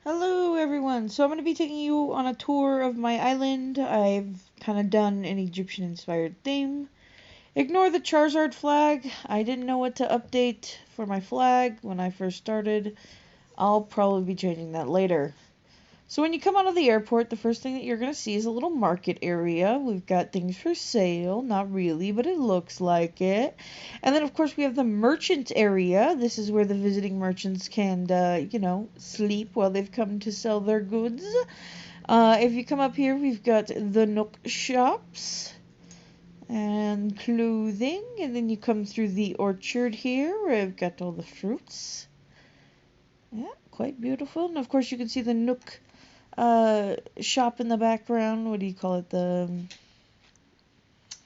Hello everyone, so I'm going to be taking you on a tour of my island. I've kind of done an Egyptian inspired theme. Ignore the Charizard flag. I didn't know what to update for my flag when I first started. I'll probably be changing that later. So when you come out of the airport, the first thing that you're going to see is a little market area. We've got things for sale. Not really, but it looks like it. And then, of course, we have the merchant area. This is where the visiting merchants can, sleep while they've come to sell their goods. If you come up here, we've got the Nook shops and clothing. And then you come through the orchard here where I've got all the fruits. Yeah, quite beautiful. And, of course, you can see the Nook shop in the background. What do you call it?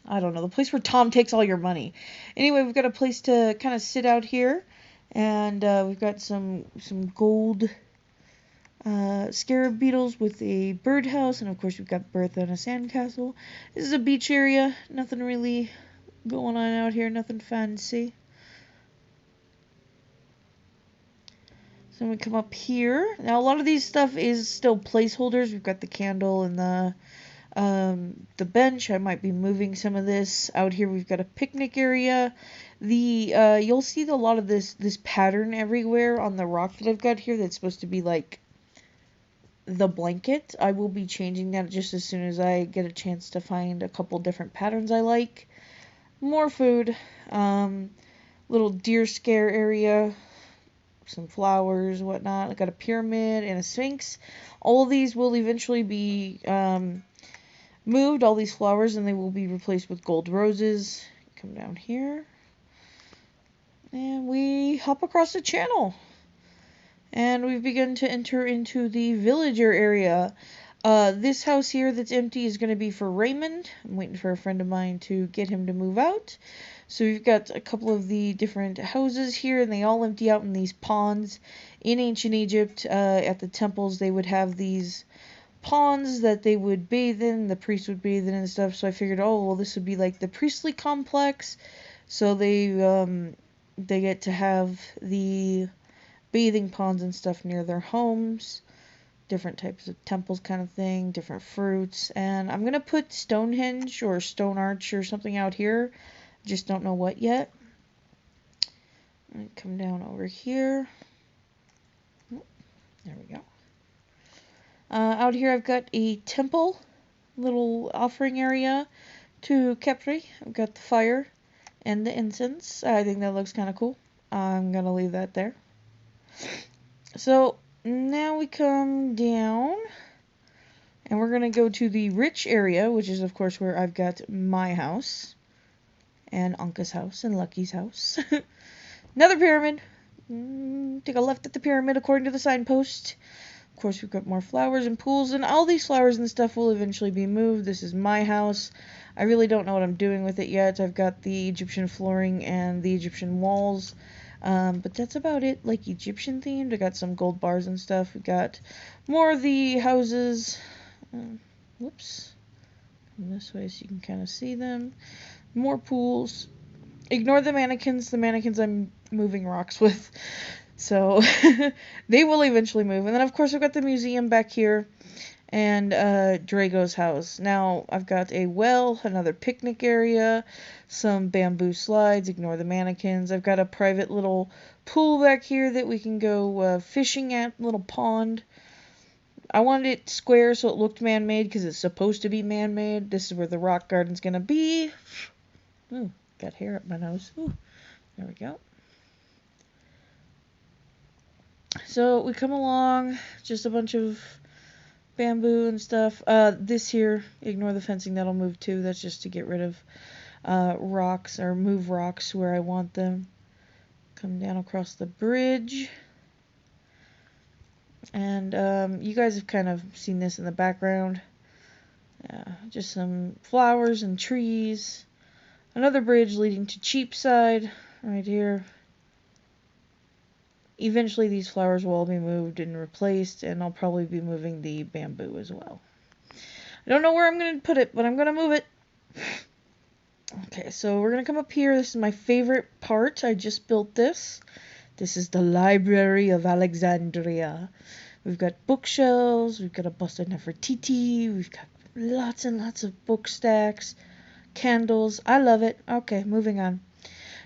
I don't know, the place where Tom takes all your money. Anyway, we've got a place to kind of sit out here, and we've got some gold scarab beetles with a birdhouse, and of course we've got Bertha and a sandcastle. This is a beach area. Nothing really going on out here. Nothing fancy. So we come up here. Now a lot of these stuff is still placeholders. We've got the candle and the bench. I might be moving some of this. Out here we've got a picnic area. You'll see a lot of this pattern everywhere on the rock that I've got here that's supposed to be like the blanket. I will be changing that just as soon as I get a chance to find a couple different patterns I like. More food. Little deer scare area. Some flowers, whatnot. I got a pyramid and a sphinx. All of these will eventually be moved, all these flowers, and they will be replaced with gold roses. Come down here. And we hop across the channel. And we've begun to enter into the villager area. This house here that's empty is going to be for Raymond. I'm waiting for a friend of mine to get him to move out. So we've got a couple of the different houses here, and they all empty out in these ponds. In ancient Egypt, at the temples, they would have these ponds that they would bathe in, the priests would bathe in and stuff. So I figured, oh, well, this would be like the priestly complex. So they get to have the bathing ponds and stuff near their homes. Different types of temples kind of thing, different fruits. And I'm going to put Stonehenge or Stone Arch or something out here. Just don't know what yet. Come down over here. There we go. Out here I've got a temple, little offering area to Khepri. I've got the fire and the incense. I think that looks kind of cool. I'm going to leave that there. So now we come down and we're going to go to the rich area, which is of course where I've got my house and Anka's house and Lucky's house. Another pyramid. Take a left at the pyramid according to the signpost. Of course, we've got more flowers and pools, and all these flowers and stuff will eventually be moved. This is my house. I really don't know what I'm doing with it yet. I've got the Egyptian flooring and the Egyptian walls, but that's about it, like Egyptian themed. I got some gold bars and stuff. We got more of the houses. Whoops. Come this way so you can kind of see them. More pools. Ignore the mannequins. The mannequins I'm moving rocks with. So they will eventually move. And then, of course, I've got the museum back here and Drago's house. Now, I've got a well, another picnic area, some bamboo slides. Ignore the mannequins. I've got a private little pool back here that we can go fishing at, little pond. I wanted it square so it looked man-made because it's supposed to be man-made. This is where the rock garden's going to be. Ooh, got hair up my nose. Ooh, there we go. So we come along, just a bunch of bamboo and stuff. This here, ignore the fencing, that'll move too. That's just to get rid of rocks or move rocks where I want them. Come down across the bridge. And you guys have kind of seen this in the background. Just some flowers and trees. Another bridge leading to Cheapside right here. Eventually these flowers will all be moved and replaced, and I'll probably be moving the bamboo as well. I don't know where I'm going to put it, but I'm going to move it. Okay, so we're going to come up here. This is my favorite part. I just built this. This is the Library of Alexandria. We've got bookshelves. We've got a bust of Nefertiti. We've got lots and lots of book stacks, candles. I love it. Okay, moving on.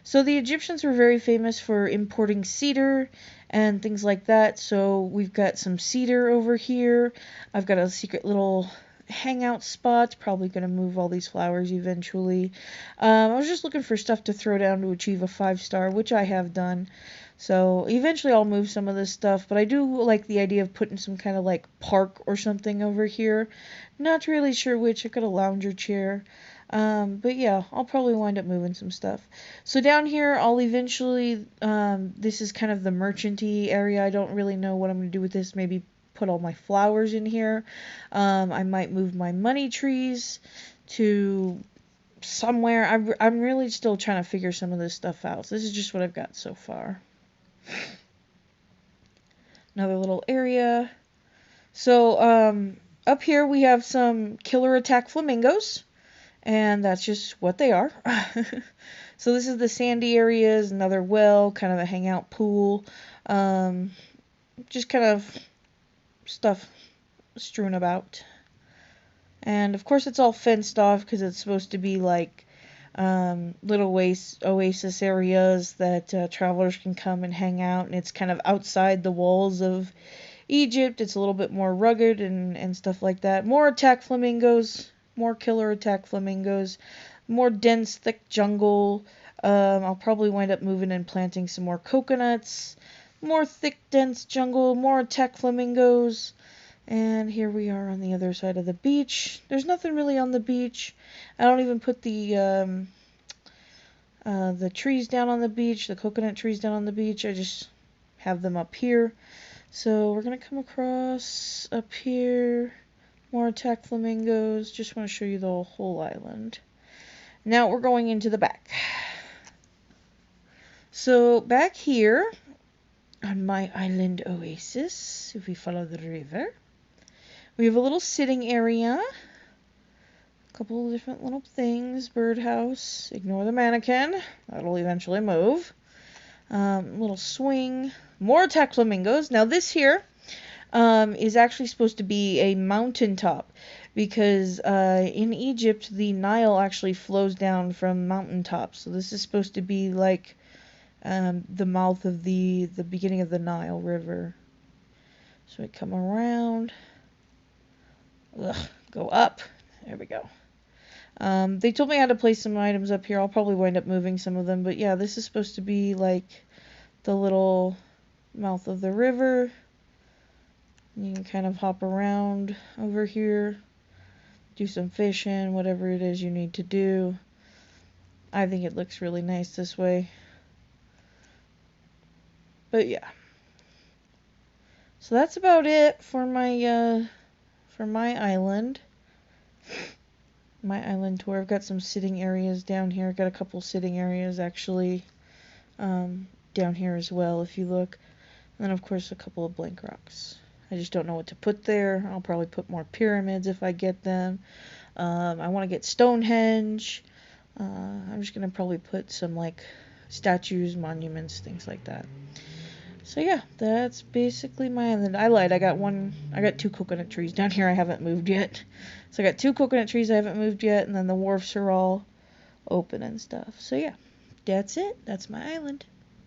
So the Egyptians were very famous for importing cedar and things like that. So we've got some cedar over here. I've got a secret little hangout spot. Probably going to move all these flowers eventually. I was just looking for stuff to throw down to achieve a 5-star, which I have done. So eventually I'll move some of this stuff, but I do like the idea of putting some kind of like park or something over here. Not really sure which. I got a lounger chair. But yeah, I'll probably wind up moving some stuff. So down here, I'll eventually, this is kind of the merchant-y area. I don't really know what I'm going to do with this. Maybe put all my flowers in here. I might move my money trees to somewhere. I'm really still trying to figure some of this stuff out. So this is just what I've got so far. Another little area. So, up here we have some killer attack flamingos. And that's just what they are. So this is the sandy areas, another well, kind of a hangout pool. Just kind of stuff strewn about. And of course it's all fenced off because it's supposed to be like little oasis areas that travelers can come and hang out. And it's kind of outside the walls of Egypt. It's a little bit more rugged and stuff like that. More attack flamingos. More killer attack flamingos, more dense, thick jungle. I'll probably wind up moving and planting some more coconuts, more thick, dense jungle, more attack flamingos. And here we are on the other side of the beach. There's nothing really on the beach. I don't even put the trees down on the beach, the coconut trees down on the beach. I just have them up here. So we're going to come across up here. More attack flamingos. Just want to show you the whole island. Now we're going into the back. So back here on my island oasis, if we follow the river, we have a little sitting area. A couple of different little things. Birdhouse. Ignore the mannequin. That'll eventually move. Little swing. More attack flamingos. Now this here is actually supposed to be a mountaintop because in Egypt the Nile actually flows down from mountaintops. So this is supposed to be like the mouth of the beginning of the Nile River. So we come around. Go up. There we go. They told me how to place some items up here. I'll probably wind up moving some of them. But yeah, this is supposed to be like the little mouth of the river. You can kind of hop around over here, do some fishing, whatever it is you need to do. I think it looks really nice this way. But yeah. So that's about it for my island. My island tour. I've got some sitting areas down here. I've got a couple sitting areas actually down here as well if you look. And then of course a couple of blank rocks. I just don't know what to put there. I'll probably put more pyramids if I get them. I want to get Stonehenge. I'm just going to probably put some like statues, monuments, things like that. So yeah, that's basically my island. I lied. I got 2 coconut trees down here I haven't moved yet. So I got 2 coconut trees I haven't moved yet, and then the wharfs are all open and stuff. So yeah, that's it. That's my island.